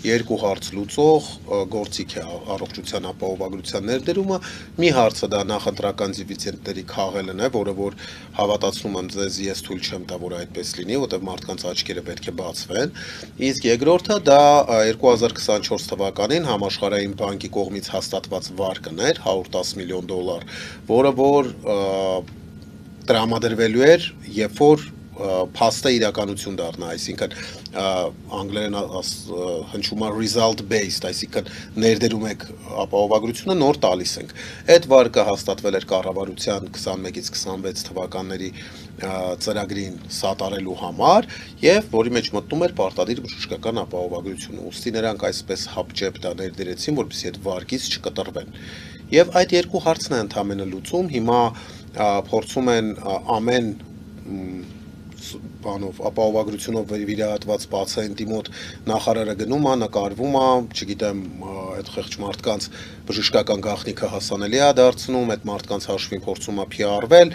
Երկու հարց լուծող գործիք է առողջության ապահովագրության ներդրումը։ Մի հարցը դա նախընտրական դիվիդենդների քաղելն է, որը որ հավատացնում եմ ձեզ, ես թույլ չեմ տա, որ այդպես լինի, որտեղ մարդկանց աչքերը պետք է բացվեն։ Իսկ երկրորդը դա 2024 թվականին Համաշխարհային բանկի կողմից հաստատված վարկն էր $110 միլիոն, որը որ տրամադրվելու էր, երբ որ փաստը իրականություն դառնա, այսինքն անգլերեն հնչում է result based, այսինքն ներդրում եք ապահովագրությունը, նոր տալիս ենք։ Այդ վարկը հաստատվել էր կառավարության 21-ից 26 թվականների ծրագրին սատարելու համար եւ որի մեջ մտնում էր պարտադիր բժշկական ապահովագրությունը։ Ուստի նրանք այսպես հապճեպ դա ներդրեցին, որպեսզի այդ վարկից չկտրվեն։ Եվ այդ երկու հարցն է ընդհանրապես լուծում, հիմա փորձում են ամեն բանով ապահովագրությունով վիրահատված պացիենտի մոտ նախարարը գնում է, նկարվում է, չգիտեմ, այդ խեղճ մարդկանց բժշկական գաղտնիքը հասանելի է դարձնում, այդ մարդկանց հաշվին փորձում է PR-վել